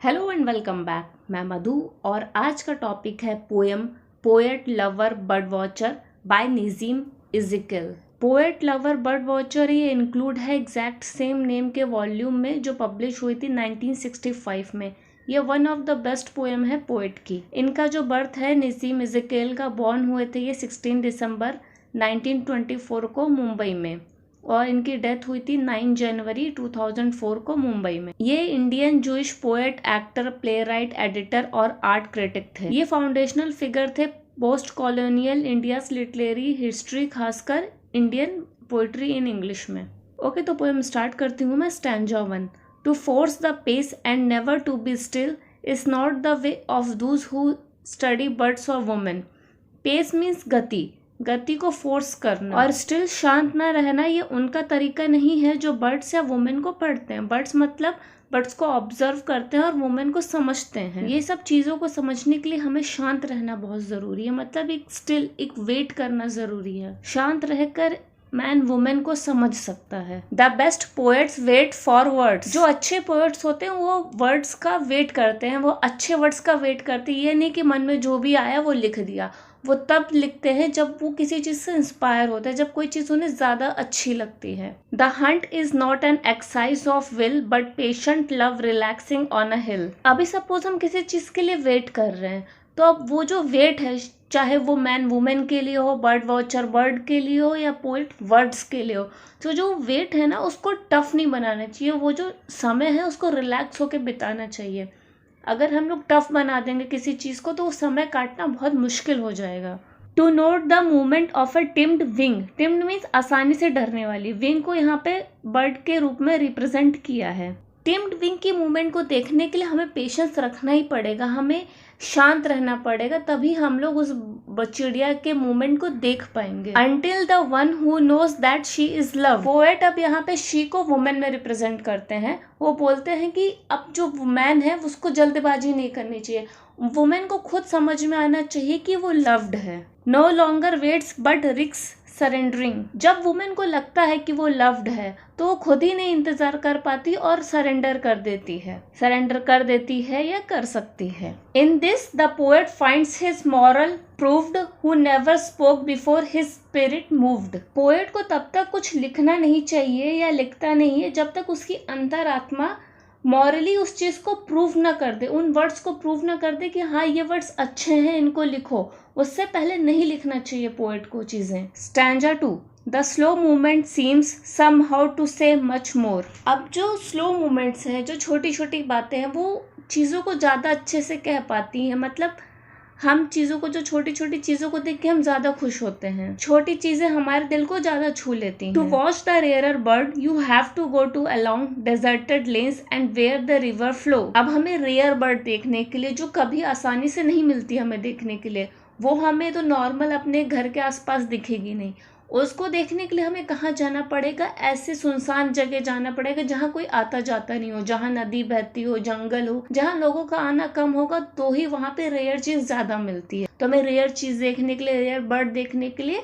Hello and welcome back. मैं मधु और आज का टॉपिक है poem poet lover bird watcher by Nissim Ezekiel. Poet lover bird watcher ये इंक्लूड है एग्जैक्ट सेम नेम के वॉल्यूम में जो पब्लिश हुई थी 1965 में। ये one of the best poem है पोएट की। इनका जो बर्थ है नज़ीम इज़ेकिएल का, बॉर्न हुए थे ये 16 दिसंबर 1924 को मुंबई में और इनकी डेथ हुई थी 9 जनवरी 2004 को मुंबई में। ये Indian Jewish poet, actor, playwright, editor और आर्ट क्रिटिक थे। ये फाउंडेशनल फिगर थे post colonial India literary history, खासकर इंडियन पोइट्री इन इंग्लिश में। ओके, तो पोएम स्टार्ट करती हूँ मैं। Stanza 1। To force the pace and never to be still is not the way of those who study birds और women. Pace means गति को force करना, और स्टिल शांत ना रहना ये उनका तरीका नहीं है जो बर्ड्स या वुमेन को पढ़ते हैं। बर्ड्स मतलब बर्ड्स को ऑब्जर्व करते हैं और वुमेन को समझते हैं। ये सब चीज़ों को समझने के लिए हमें शांत रहना बहुत ज़रूरी है, मतलब एक वेट करना ज़रूरी है। शांत रहकर मैन वुमेन को समझ सकता है। The best poets wait for words. जो अच्छे पोएट्स होते हैं वो वर्ड्स का वेट करते हैं, वो अच्छे वर्ड्स का वेट करते हैं। ये नहीं कि मन में जो भी आया वो लिख दिया। वो तब लिखते हैं जब वो किसी चीज़ से इंस्पायर होता है, जब कोई चीज़ उन्हें ज़्यादा अच्छी लगती है। The hunt is not an exercise of will but patient love relaxing on a hill. अभी सपोज हम किसी चीज़ के लिए वेट कर रहे हैं, तो अब वो जो वेट है, चाहे वो मैन वुमेन के लिए हो, बर्ड वॉचर बर्ड के लिए हो, या पोइट वर्ड्स के लिए हो, तो जो वेट है ना उसको टफ नहीं बनाना चाहिए। वो जो समय है उसको रिलैक्स होकर बिताना चाहिए। अगर हम लोग टफ बना देंगे किसी चीज़ को तो वो समय काटना बहुत मुश्किल हो जाएगा। To note the movement of a timid wing. Timid means आसानी से डरने वाली। विंग को यहाँ पे बर्ड के रूप में रिप्रेजेंट किया है। टिम्ड विंग की मूवमेंट को देखने के लिए हमें पेशेंस रखना ही पड़ेगा, हमें शांत रहना पड़ेगा, तभी हम लोग उस चिड़िया के मूवमेंट को देख पाएंगे। Until the one who knows that she is love। Poet अब यहाँ पे शी को वुमेन में रिप्रेजेंट करते हैं। वो बोलते हैं कि अब जो वुमेन है उसको जल्दबाजी नहीं करनी चाहिए, वुमेन को खुद समझ में आना चाहिए कि वो लव्ड है। No longer waits but risks surrendering. जब वुमेन को लगता है कि वो लव्ड है तो वो खुद ही नहीं इंतजार कर पाती और सरेंडर कर देती है या कर सकती है। In this the poet finds his moral proved who never spoke before his spirit moved. Poet को तब तक कुछ लिखना नहीं चाहिए या लिखता नहीं है जब तक उसकी अंतरात्मा मॉरली उस चीज़ को प्रूव ना कर दे, उन वर्ड्स को प्रूव ना कर दे कि हाँ ये वर्ड्स अच्छे हैं, इनको लिखो। उससे पहले नहीं लिखना चाहिए पोएट को चीज़ें। Stanza 2। The slow movement seems somehow to say much more. अब जो स्लो मूवमेंट्स हैं, जो छोटी छोटी बातें हैं, वो चीज़ों को ज़्यादा अच्छे से कह पाती हैं। मतलब हम चीज़ों को, जो छोटी छोटी चीज़ों को देख के हम ज़्यादा खुश होते हैं, छोटी चीज़ें हमारे दिल को ज़्यादा छू लेती हैं। To watch the rarer bird you have to go to along deserted lanes and where the river flow. अब हमें रेयर बर्ड देखने के लिए, जो कभी आसानी से नहीं मिलती हमें देखने के लिए, वो हमें तो नॉर्मल अपने घर के आसपास दिखेगी नहीं, उसको देखने के लिए हमें कहाँ जाना पड़ेगा? ऐसे सुनसान जगह जाना पड़ेगा जहाँ कोई आता जाता नहीं हो, जहाँ नदी बहती हो, जंगल हो, जहाँ लोगों का आना कम होगा, तो ही वहाँ पे रेयर चीज़ ज़्यादा मिलती है। तो हमें रेयर चीज़ देखने के लिए, रेयर बर्ड देखने के लिए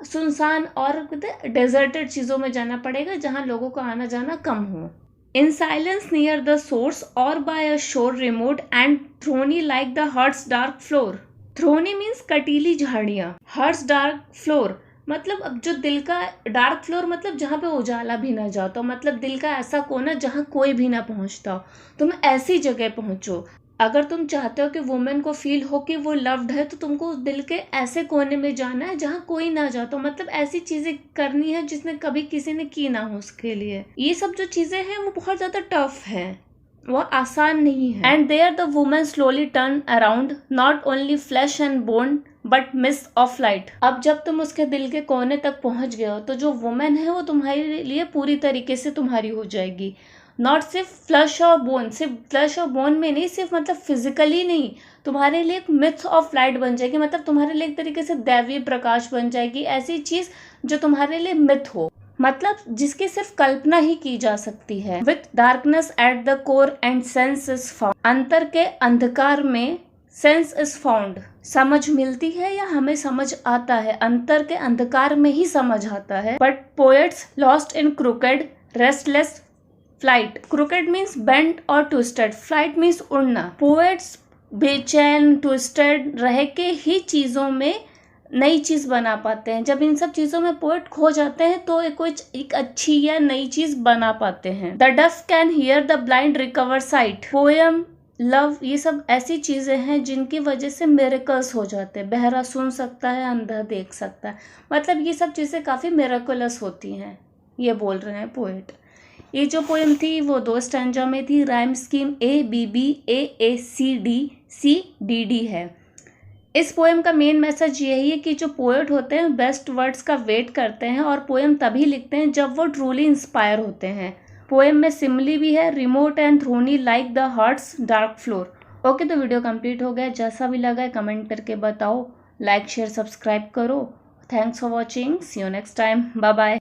सुनसान और डेजर्टेड चीज़ों में जाना पड़ेगा जहाँ लोगों का आना जाना कम हो। In silence near the source or by a shore remote and thorny like the heart's dark floor. Thorny means कटीली झाड़ियाँ, हर्ट्स डार्क फ्लोर मतलब अब जो दिल का डार्क फ्लोर, मतलब जहाँ पे उजाला भी ना जाता, मतलब दिल का ऐसा कोना जहाँ कोई भी ना पहुँचता हो, तुम ऐसी जगह पहुँचो। अगर तुम चाहते हो कि वुमेन को फील हो कि वो लव्ड है, तो तुमको उस दिल के ऐसे कोने में जाना है जहाँ कोई ना जाता, मतलब ऐसी चीज़ें करनी है जिसने कभी किसी ने की ना हो उसके लिए। ये सब जो चीज़ें हैं वो बहुत ज़्यादा टफ है, वो आसान नहीं है। And there the women slowly turn around not only flesh and bone but myths of light. अब जब तुम उसके दिल के कोने तक पहुंच गए हो तो जो वुमेन है वो तुम्हारे लिए पूरी तरीके से तुम्हारी हो जाएगी। नॉट सिर्फ फ्लैश और बोन, सिर्फ फ्लैश और बोन में नहीं, सिर्फ मतलब फिजिकली नहीं, तुम्हारे लिए एक मिथ ऑफ लाइट बन जाएगी, मतलब तुम्हारे लिए एक तरीके से दैवीय प्रकाश बन जाएगी। ऐसी चीज जो तुम्हारे लिए मिथ हो, मतलब जिसकी सिर्फ कल्पना ही की जा सकती है। With darkness at the core and sense is found. अंतर के अंधकार में सेंस इज फाउंड, समझ मिलती है या हमें समझ आता है, अंतर के अंधकार में ही समझ आता है। But poets lost in crooked restless flight, crooked means bent और ट्विस्टेड, फ्लाइट मीन्स उड़ना। पोएट्स बेचैन ट्विस्टेड रह के ही चीज़ों में नई चीज़ बना पाते हैं। जब इन सब चीज़ों में पोएट खो जाते हैं तो एक अच्छी या नई चीज़ बना पाते हैं। द डफ can hear the blind recover site, poem, love, ये सब ऐसी चीज़ें हैं जिनकी वजह से मिरेकल्स हो जाते हैं। बहरा सुन सकता है, अंधा देख सकता है, मतलब ये सब चीज़ें काफ़ी मिरेकुलस होती हैं, ये बोल रहे हैं पोएट। ये जो पोएम थी वो 2 स्टैंजा में थी। राइम स्कीम ABBAACDCDD है। इस पोएम का मेन मैसेज यही है कि जो पोएट होते हैं बेस्ट वर्ड्स का वेट करते हैं और पोएम तभी लिखते हैं जब वो ट्रूली इंस्पायर होते हैं। पोएम में सिमिली भी है, remote and thorny like the heart's dark floor. Okay, तो वीडियो कंप्लीट हो गया। जैसा भी लगा है कमेंट करके बताओ, लाइक शेयर सब्सक्राइब करो। Thanks for watching, see you next time, bye bye.